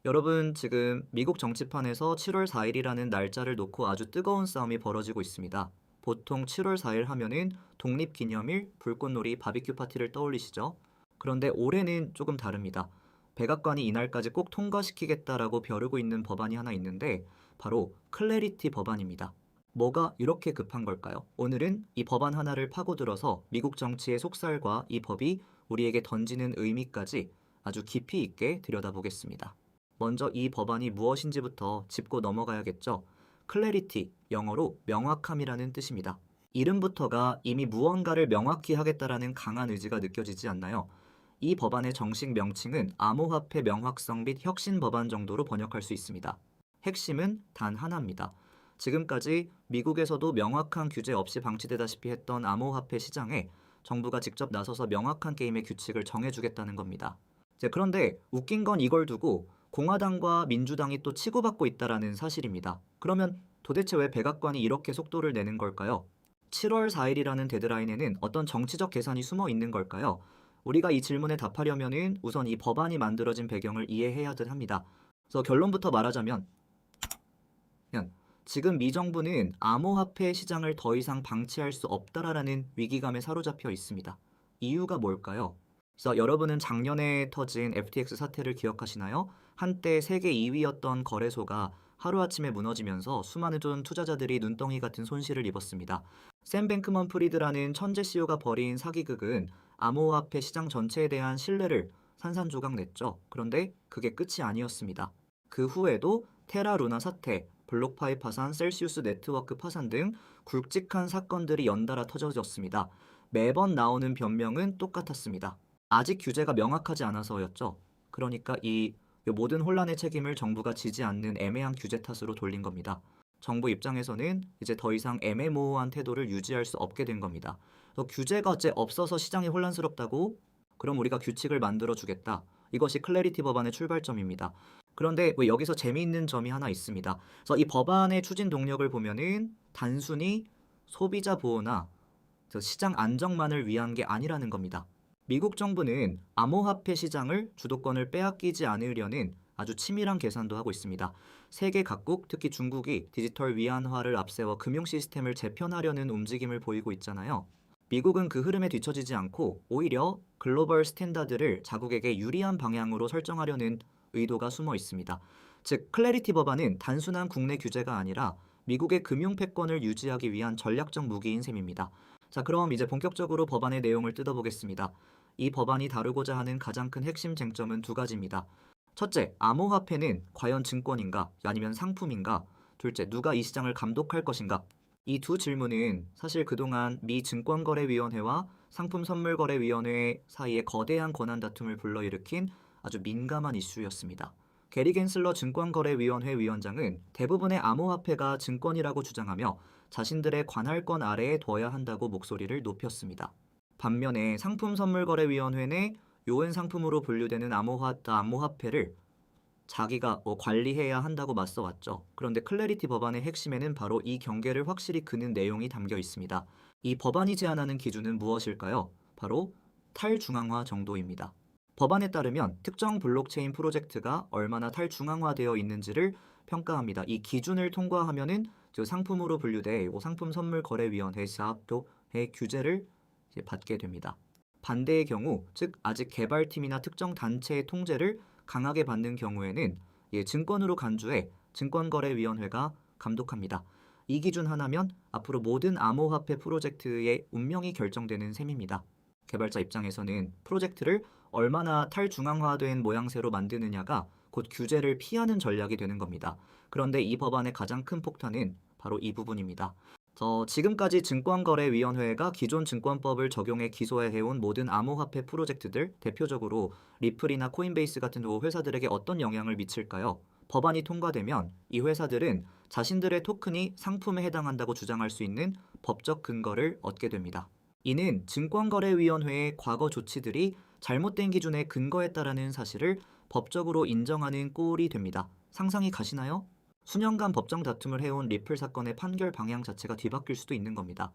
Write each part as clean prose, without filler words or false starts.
여러분, 지금 미국 정치판에서 7월 4일이라는 날짜를 놓고 아주 뜨거운 싸움이 벌어지고 있습니다. 보통 7월 4일 하면은 독립기념일, 불꽃놀이, 바비큐 파티를 떠올리시죠? 그런데 올해는 조금 다릅니다. 백악관이 이날까지 꼭 통과시키겠다라고 벼르고 있는 법안이 하나 있는데 바로 클래리티 법안입니다. 뭐가 이렇게 급한 걸까요? 오늘은 이 법안 하나를 파고들어서 미국 정치의 속살과 이 법이 우리에게 던지는 의미까지 아주 깊이 있게 들여다보겠습니다. 먼저 이 법안이 무엇인지부터 짚고 넘어가야겠죠. 클래리티, 영어로 명확함이라는 뜻입니다. 이름부터가 이미 무언가를 명확히 하겠다라는 강한 의지가 느껴지지 않나요? 이 법안의 정식 명칭은 암호화폐 명확성 및 혁신 법안 정도로 번역할 수 있습니다. 핵심은 단 하나입니다. 지금까지 미국에서도 명확한 규제 없이 방치되다시피 했던 암호화폐 시장에 정부가 직접 나서서 명확한 게임의 규칙을 정해주겠다는 겁니다. 그런데 웃긴 건 이걸 두고 공화당과 민주당이 또 치고받고 있다라는 사실입니다. 그러면 도대체 왜 백악관이 이렇게 속도를 내는 걸까요? 7월 4일이라는 데드라인에는 어떤 정치적 계산이 숨어 있는 걸까요? 우리가 이 질문에 답하려면은 우선 이 법안이 만들어진 배경을 이해해야들 합니다. 그래서 결론부터 말하자면 지금 미 정부는 암호화폐 시장을 더 이상 방치할 수 없다라는 위기감에 사로잡혀 있습니다. 이유가 뭘까요? 그래서 여러분은 작년에 터진 FTX 사태를 기억하시나요? 한때 세계 2위였던 거래소가 하루아침에 무너지면서 수많은 투자자들이 눈덩이 같은 손실을 입었습니다. 샘 뱅크먼 프리드라는 천재 CEO가 벌인 사기극은 암호화폐 시장 전체에 대한 신뢰를 산산조각 냈죠. 그런데 그게 끝이 아니었습니다. 그 후에도 테라 루나 사태, 블록파이 파산, 셀시우스 네트워크 파산 등 굵직한 사건들이 연달아 터져졌습니다. 매번 나오는 변명은 똑같았습니다. 아직 규제가 명확하지 않아서였죠. 그러니까 이 모든 혼란의 책임을 정부가 지지 않는 애매한 규제 탓으로 돌린 겁니다. 정부 입장에서는 이제 더 이상 애매모호한 태도를 유지할 수 없게 된 겁니다. 규제가 어째 없어서 시장이 혼란스럽다고? 그럼 우리가 규칙을 만들어 주겠다. 이것이 클래리티 법안의 출발점입니다. 그런데 왜 여기서 재미있는 점이 하나 있습니다. 그래서 이 법안의 추진 동력을 보면은 단순히 소비자 보호나 시장 안정만을 위한 게 아니라는 겁니다. 미국 정부는 암호화폐 시장을 주도권을 빼앗기지 않으려는 아주 치밀한 계산도 하고 있습니다. 세계 각국, 특히 중국이 디지털 위안화를 앞세워 금융 시스템을 재편하려는 움직임을 보이고 있잖아요. 미국은 그 흐름에 뒤처지지 않고 오히려 글로벌 스탠다드를 자국에게 유리한 방향으로 설정하려는 의도가 숨어 있습니다. 즉, 클래리티 법안은 단순한 국내 규제가 아니라 미국의 금융 패권을 유지하기 위한 전략적 무기인 셈입니다. 자, 그럼 이제 본격적으로 법안의 내용을 뜯어보겠습니다. 이 법안이 다루고자 하는 가장 큰 핵심 쟁점은 두 가지입니다. 첫째, 암호화폐는 과연 증권인가 아니면 상품인가? 둘째, 누가 이 시장을 감독할 것인가? 이 두 질문은 사실 그동안 미 증권거래위원회와 상품선물거래위원회 사이에 거대한 권한 다툼을 불러일으킨 아주 민감한 이슈였습니다. 게리 겐슬러 증권거래위원회 위원장은 대부분의 암호화폐가 증권이라고 주장하며 자신들의 관할권 아래에 둬야 한다고 목소리를 높였습니다. 반면에 상품선물거래위원회는 요은 상품으로 분류되는 암호화폐를 자기가 관리해야 한다고 맞서왔죠. 그런데 클래리티 법안의 핵심에는 바로 이 경계를 확실히 그는 내용이 담겨 있습니다. 이 법안이 제안하는 기준은 무엇일까요? 바로 탈중앙화 정도입니다. 법안에 따르면 특정 블록체인 프로젝트가 얼마나 탈중앙화되어 있는지를 평가합니다. 이 기준을 통과하면은 상품으로 분류돼 상품선물거래위원회 사업도의 규제를 받게 됩니다. 반대의 경우, 즉 아직 개발팀이나 특정 단체의 통제를 강하게 받는 경우에는 증권으로 간주해 증권거래위원회가 감독합니다. 이 기준 하나면 앞으로 모든 암호화폐 프로젝트의 운명이 결정되는 셈입니다. 개발자 입장에서는 프로젝트를 얼마나 탈중앙화된 모양새로 만드느냐가 곧 규제를 피하는 전략이 되는 겁니다. 그런데 이 법안의 가장 큰 폭탄은 바로 이 부분입니다. 지금까지 증권거래위원회가 기존 증권법을 적용해 기소해온 모든 암호화폐 프로젝트들, 대표적으로 리플이나 코인베이스 같은 회사들에게 어떤 영향을 미칠까요? 법안이 통과되면 이 회사들은 자신들의 토큰이 상품에 해당한다고 주장할 수 있는 법적 근거를 얻게 됩니다. 이는 증권거래위원회의 과거 조치들이 잘못된 기준에 근거했다라는 사실을 법적으로 인정하는 꼴이 됩니다. 상상이 가시나요? 수년간 법정 다툼을 해온 리플 사건의 판결 방향 자체가 뒤바뀔 수도 있는 겁니다.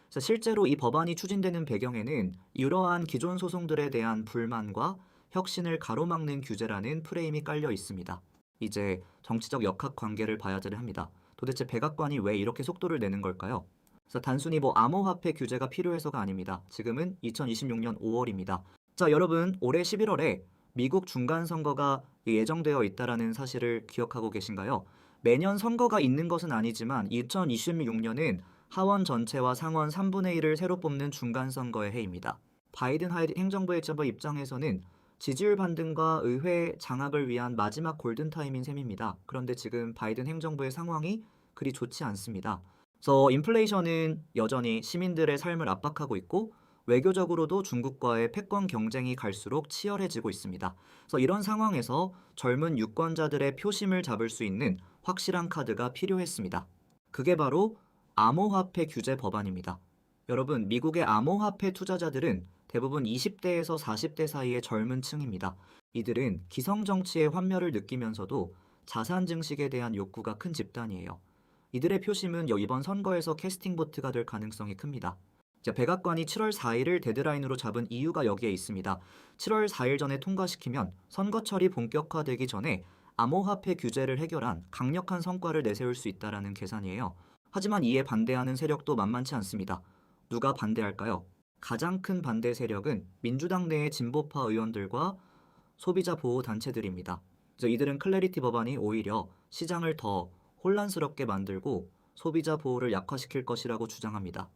실제로 이 법안이 추진되는 배경에는 이러한 기존 소송들에 대한 불만과 혁신을 가로막는 규제라는 프레임이 깔려 있습니다. 이제 정치적 역학 관계를 봐야 합니다. 도대체 백악관이 왜 이렇게 속도를 내는 걸까요? 그래서 단순히 암호화폐 규제가 필요해서가 아닙니다. 지금은 2026년 5월입니다. 자, 여러분, 올해 11월에 미국 중간선거가 예정되어 있다라는 사실을 기억하고 계신가요? 매년 선거가 있는 것은 아니지만 2026년은 하원 전체와 상원 3분의 1을 새로 뽑는 중간선거의 해입니다. 바이든 행정부의 입장에서는 지지율 반등과 의회 장악을 위한 마지막 골든타임인 셈입니다. 그런데 지금 바이든 행정부의 상황이 그리 좋지 않습니다. 그래서 인플레이션은 여전히 시민들의 삶을 압박하고 있고 외교적으로도 중국과의 패권 경쟁이 갈수록 치열해지고 있습니다. 그래서 이런 상황에서 젊은 유권자들의 표심을 잡을 수 있는 확실한 카드가 필요했습니다. 그게 바로 암호화폐 규제 법안입니다. 여러분, 미국의 암호화폐 투자자들은 대부분 20대에서 40대 사이의 젊은 층입니다. 이들은 기성정치의 환멸을 느끼면서도 자산 증식에 대한 욕구가 큰 집단이에요. 이들의 표심은 이번 선거에서 캐스팅 보트가 될 가능성이 큽니다. 백악관이 7월 4일을 데드라인으로 잡은 이유가 여기에 있습니다. 7월 4일 전에 통과시키면 선거철이 본격화되기 전에 암호화폐 규제를 해결한 강력한 성과를 내세울 수 있다는 계산이에요. 하지만 이에 반대하는 세력도 만만치 않습니다. 누가 반대할까요? 가장 큰 반대 세력은 민주당 내의 진보파 의원들과 소비자 보호 단체들입니다. 이들은 클래리티 법안이 오히려 시장을 더 혼란스럽게 만들고 소비자 보호를 약화시킬 것이라고 주장합니다.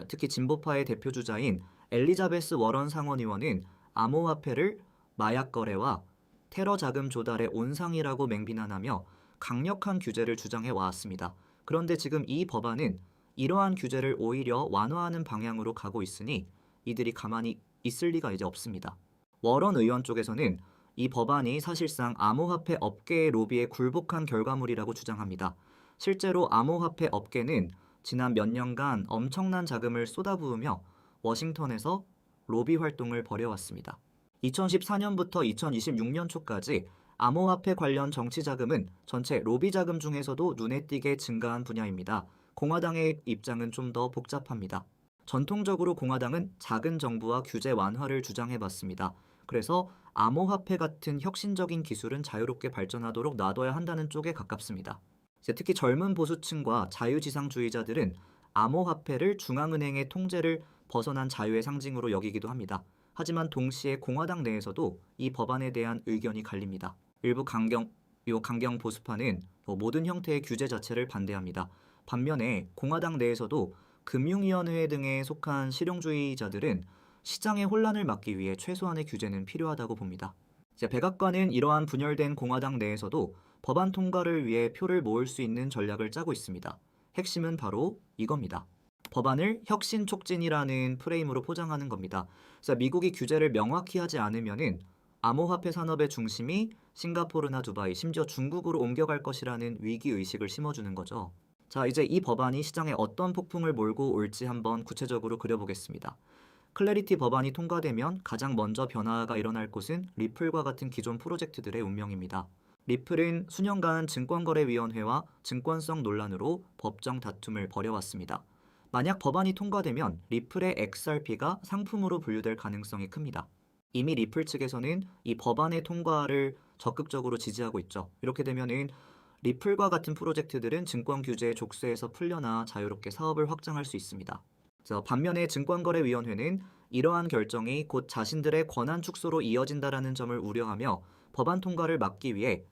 특히 진보파의 대표 주자인 엘리자베스 워런 상원의원은 암호화폐를 마약 거래와 테러 자금 조달의 온상이라고 맹비난하며 강력한 규제를 주장해 왔습니다. 그런데 지금 이 법안은 이러한 규제를 오히려 완화하는 방향으로 가고 있으니 이들이 가만히 있을 리가 이제 없습니다. 워런 의원 쪽에서는 이 법안이 사실상 암호화폐 업계의 로비에 굴복한 결과물이라고 주장합니다. 실제로 암호화폐 업계는 지난 몇 년간 엄청난 자금을 쏟아부으며 워싱턴에서 로비 활동을 벌여왔습니다. 2014년부터 2026년 초까지 암호화폐 관련 정치 자금은 전체 로비 자금 중에서도 눈에 띄게 증가한 분야입니다. 공화당의 입장은 좀 더 복잡합니다. 전통적으로 공화당은 작은 정부와 규제 완화를 주장해봤습니다. 그래서 암호화폐 같은 혁신적인 기술은 자유롭게 발전하도록 놔둬야 한다는 쪽에 가깝습니다. 특히 젊은 보수층과 자유지상주의자들은 암호화폐를 중앙은행의 통제를 벗어난 자유의 상징으로 여기기도 합니다. 하지만 동시에 공화당 내에서도 이 법안에 대한 의견이 갈립니다. 일부 강경 보수파는 모든 형태의 규제 자체를 반대합니다. 반면에 공화당 내에서도 금융위원회 등에 속한 실용주의자들은 시장의 혼란을 막기 위해 최소한의 규제는 필요하다고 봅니다. 백악관은 이러한 분열된 공화당 내에서도 법안 통과를 위해 표를 모을 수 있는 전략을 짜고 있습니다. 핵심은 바로 이겁니다. 법안을 혁신 촉진이라는 프레임으로 포장하는 겁니다. 그래서 미국이 규제를 명확히 하지 않으면은 암호화폐 산업의 중심이 싱가포르나 두바이, 심지어 중국으로 옮겨갈 것이라는 위기의식을 심어주는 거죠. 자, 이제 이 법안이 시장에 어떤 폭풍을 몰고 올지 한번 구체적으로 그려보겠습니다. 클래리티 법안이 통과되면 가장 먼저 변화가 일어날 곳은 리플과 같은 기존 프로젝트들의 운명입니다. 리플은 수년간 증권거래위원회와 증권성 논란으로 법정 다툼을 벌여왔습니다. 만약 법안이 통과되면 리플의 XRP가 상품으로 분류될 가능성이 큽니다. 이미 리플 측에서는 이 법안의 통과를 적극적으로 지지하고 있죠. 이렇게 되면은 리플과 같은 프로젝트들은 증권 규제의 족쇄에서 풀려나 자유롭게 사업을 확장할 수 있습니다. 반면에 증권거래위원회는 이러한 결정이 곧 자신들의 권한 축소로 이어진다라는 점을 우려하며 법안 통과를 막기 위해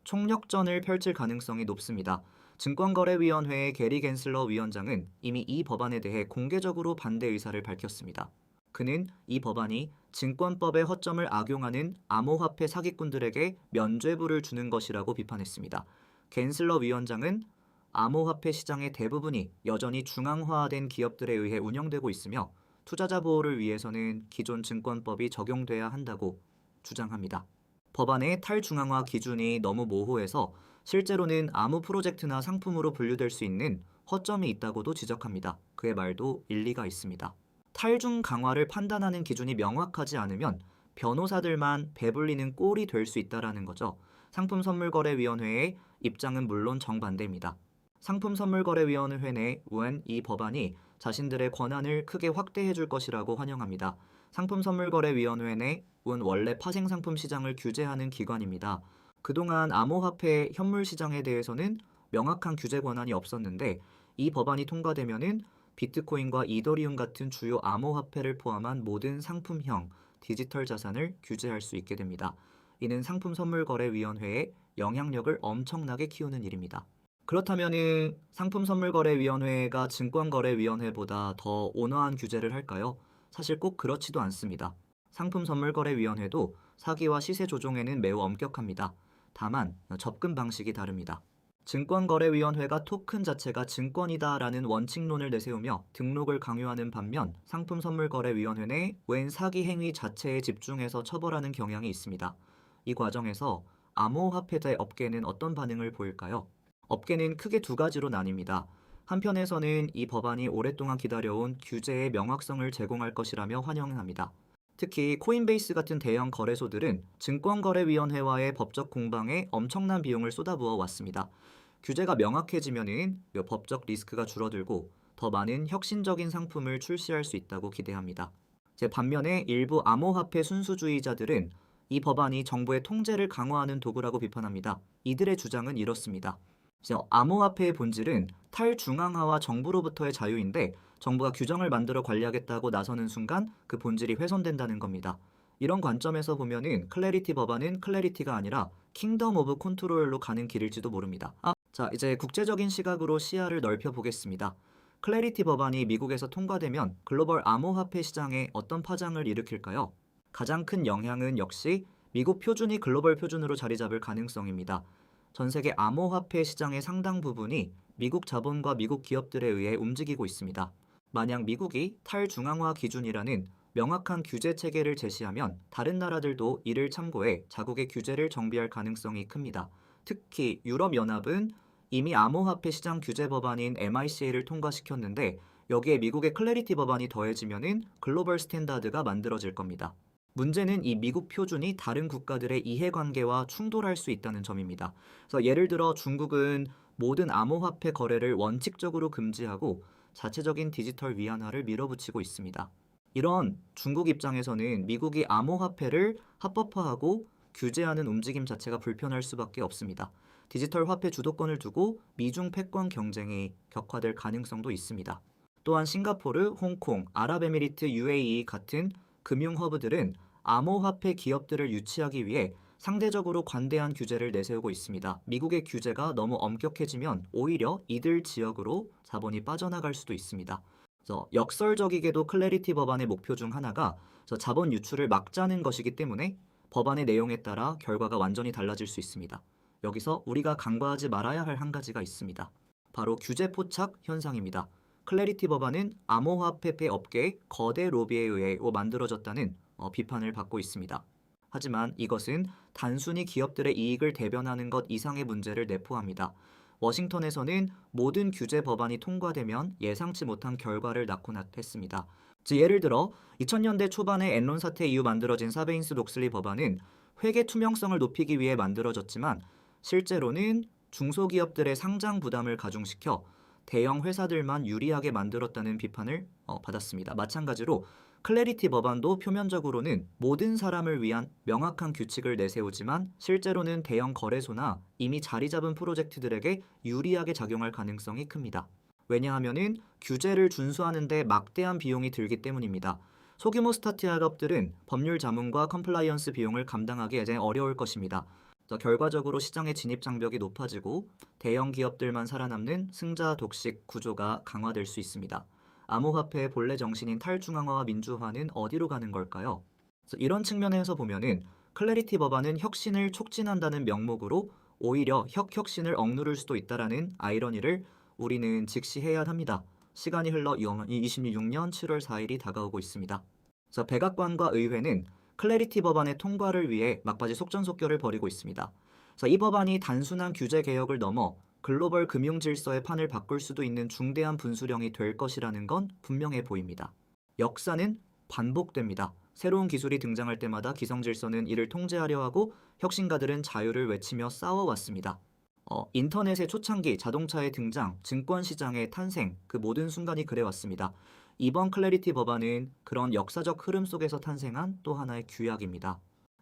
총력전을 펼칠 가능성이 높습니다. 증권거래위원회의 게리 갠슬러 위원장은 이미 이 법안에 대해 공개적으로 반대 의사를 밝혔습니다. 그는 이 법안이 증권법의 허점을 악용하는 암호화폐 사기꾼들에게 면죄부를 주는 것이라고 비판했습니다. 갠슬러 위원장은 암호화폐 시장의 대부분이 여전히 중앙화된 기업들에 의해 운영되고 있으며 투자자 보호를 위해서는 기존 증권법이 적용돼야 한다고 주장합니다. 법안의 탈중앙화 기준이 너무 모호해서 실제로는 아무 프로젝트나 상품으로 분류될 수 있는 허점이 있다고도 지적합니다. 그의 말도 일리가 있습니다. 탈중 강화를 판단하는 기준이 명확하지 않으면 변호사들만 배불리는 꼴이 될 수 있다는 거죠. 상품선물거래위원회의 입장은 물론 정반대입니다. 상품선물거래위원회 내엔 이 법안이 자신들의 권한을 크게 확대해 줄 것이라고 환영합니다. 상품선물거래위원회 내은 원래 파생상품 시장을 규제하는 기관입니다. 그동안 암호화폐 현물 시장에 대해서는 명확한 규제 권한이 없었는데 이 법안이 통과되면은 비트코인과 이더리움 같은 주요 암호화폐를 포함한 모든 상품형 디지털 자산을 규제할 수 있게 됩니다. 이는 상품선물거래위원회의 영향력을 엄청나게 키우는 일입니다. 그렇다면은 상품선물거래위원회가 증권거래위원회보다 더 온화한 규제를 할까요? 사실 꼭 그렇지도 않습니다. 상품선물거래위원회도 사기와 시세 조종에는 매우 엄격합니다. 다만 접근 방식이 다릅니다. 증권거래위원회가 토큰 자체가 증권이다라는 원칙론을 내세우며 등록을 강요하는 반면 상품선물거래위원회는 웬 사기 행위 자체에 집중해서 처벌하는 경향이 있습니다. 이 과정에서 암호화폐 업계는 어떤 반응을 보일까요? 업계는 크게 두 가지로 나뉩니다. 한편에서는 이 법안이 오랫동안 기다려온 규제의 명확성을 제공할 것이라며 환영합니다. 특히 코인베이스 같은 대형 거래소들은 증권거래위원회와의 법적 공방에 엄청난 비용을 쏟아부어 왔습니다. 규제가 명확해지면은 법적 리스크가 줄어들고 더 많은 혁신적인 상품을 출시할 수 있다고 기대합니다. 반면에 일부 암호화폐 순수주의자들은 이 법안이 정부의 통제를 강화하는 도구라고 비판합니다. 이들의 주장은 이렇습니다. 암호화폐의 본질은 탈중앙화와 정부로부터의 자유인데 정부가 규정을 만들어 관리하겠다고 나서는 순간 그 본질이 훼손된다는 겁니다. 이런 관점에서 보면은 클래리티 법안은 클래리티가 아니라 킹덤 오브 컨트롤로 가는 길일지도 모릅니다. 자, 이제 국제적인 시각으로 시야를 넓혀 보겠습니다. 클래리티 법안이 미국에서 통과되면 글로벌 암호화폐 시장에 어떤 파장을 일으킬까요? 가장 큰 영향은 역시 미국 표준이 글로벌 표준으로 자리 잡을 가능성입니다. 전 세계 암호화폐 시장의 상당 부분이 미국 자본과 미국 기업들에 의해 움직이고 있습니다. 만약 미국이 탈중앙화 기준이라는 명확한 규제 체계를 제시하면 다른 나라들도 이를 참고해 자국의 규제를 정비할 가능성이 큽니다. 특히 유럽연합은 이미 암호화폐 시장 규제 법안인 MICA를 통과시켰는데 여기에 미국의 클래리티 법안이 더해지면은 글로벌 스탠다드가 만들어질 겁니다. 문제는 이 미국 표준이 다른 국가들의 이해관계와 충돌할 수 있다는 점입니다. 그래서 예를 들어 중국은 모든 암호화폐 거래를 원칙적으로 금지하고 자체적인 디지털 위안화를 밀어붙이고 있습니다. 이런 중국 입장에서는 미국이 암호화폐를 합법화하고 규제하는 움직임 자체가 불편할 수밖에 없습니다. 디지털 화폐 주도권을 두고 미중 패권 경쟁이 격화될 가능성도 있습니다. 또한 싱가포르, 홍콩, 아랍에미리트, UAE 같은 금융 허브들은 암호화폐 기업들을 유치하기 위해 상대적으로 관대한 규제를 내세우고 있습니다. 미국의 규제가 너무 엄격해지면 오히려 이들 지역으로 자본이 빠져나갈 수도 있습니다. 그래서 역설적이게도 클래리티 법안의 목표 중 하나가 자본 유출을 막자는 것이기 때문에 법안의 내용에 따라 결과가 완전히 달라질 수 있습니다. 여기서 우리가 간과하지 말아야 할 한 가지가 있습니다. 바로 규제 포착 현상입니다. 클래리티 법안은 암호화폐 업계의 거대 로비에 의해 만들어졌다는 비판을 받고 있습니다. 하지만 이것은 단순히 기업들의 이익을 대변하는 것 이상의 문제를 내포합니다. 워싱턴에서는 모든 규제 법안이 통과되면 예상치 못한 결과를 낳곤 했습니다. 예를 들어 2000년대 초반의 엔론 사태 이후 만들어진 사베인스 녹슬리 법안은 회계 투명성을 높이기 위해 만들어졌지만 실제로는 중소기업들의 상장 부담을 가중시켜 대형 회사들만 유리하게 만들었다는 비판을 받았습니다. 마찬가지로 클래리티 법안도 표면적으로는 모든 사람을 위한 명확한 규칙을 내세우지만 실제로는 대형 거래소나 이미 자리 잡은 프로젝트들에게 유리하게 작용할 가능성이 큽니다. 왜냐하면 규제를 준수하는 데 막대한 비용이 들기 때문입니다. 소규모 스타트업들은 법률 자문과 컴플라이언스 비용을 감당하기 이제 어려울 것입니다. 결과적으로 시장의 진입 장벽이 높아지고 대형 기업들만 살아남는 승자 독식 구조가 강화될 수 있습니다. 암호화폐의 본래 정신인 탈중앙화와 민주화는 어디로 가는 걸까요? 이런 측면에서 보면은 클래리티 법안은 혁신을 촉진한다는 명목으로 오히려 혁신을 억누를 수도 있다라는 아이러니를 우리는 직시해야 합니다. 시간이 흘러 2026년 7월 4일이 다가오고 있습니다. 백악관과 의회는 클래리티 법안의 통과를 위해 막바지 속전속결을 벌이고 있습니다. 이 법안이 단순한 규제 개혁을 넘어 글로벌 금융 질서의 판을 바꿀 수도 있는 중대한 분수령이 될 것이라는 건 분명해 보입니다. 역사는 반복됩니다. 새로운 기술이 등장할 때마다 기성 질서는 이를 통제하려 하고 혁신가들은 자유를 외치며 싸워왔습니다. 인터넷의 초창기, 자동차의 등장, 증권 시장의 탄생, 그 모든 순간이 그래왔습니다. 이번 클래리티 법안은 그런 역사적 흐름 속에서 탄생한 또 하나의 규약입니다.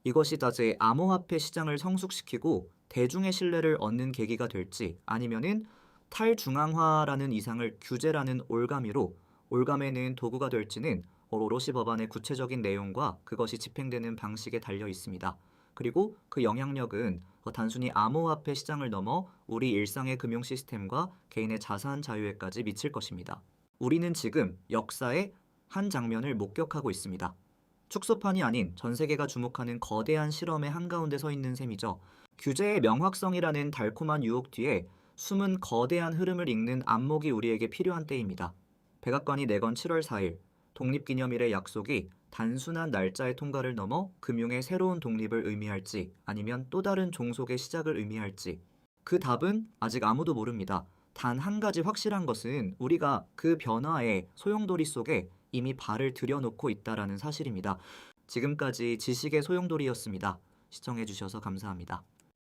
이것이 다제 암호화폐 시장을 성숙시키고 대중의 신뢰를 얻는 계기가 될지 아니면은 탈중앙화라는 이상을 규제라는 올가미로 올가매는 도구가 될지는 오롯이 법안의 구체적인 내용과 그것이 집행되는 방식에 달려 있습니다. 그리고 그 영향력은 단순히 암호화폐 시장을 넘어 우리 일상의 금융 시스템과 개인의 자산 자유에까지 미칠 것입니다. 우리는 지금 역사의 한 장면을 목격하고 있습니다. 축소판이 아닌 전 세계가 주목하는 거대한 실험의 한가운데 서 있는 셈이죠. 규제의 명확성이라는 달콤한 유혹 뒤에 숨은 거대한 흐름을 읽는 안목이 우리에게 필요한 때입니다. 백악관이 내건 7월 4일 독립기념일의 약속이 단순한 날짜의 통과를 넘어 금융의 새로운 독립을 의미할지 아니면 또 다른 종속의 시작을 의미할지 그 답은 아직 아무도 모릅니다. 단 한 가지 확실한 것은 우리가 그 변화의 소용돌이 속에 이미 발을 들여놓고 있다라는 사실입니다. 지금까지 지식의 소용돌이였습니다. 시청해주셔서 감사합니다.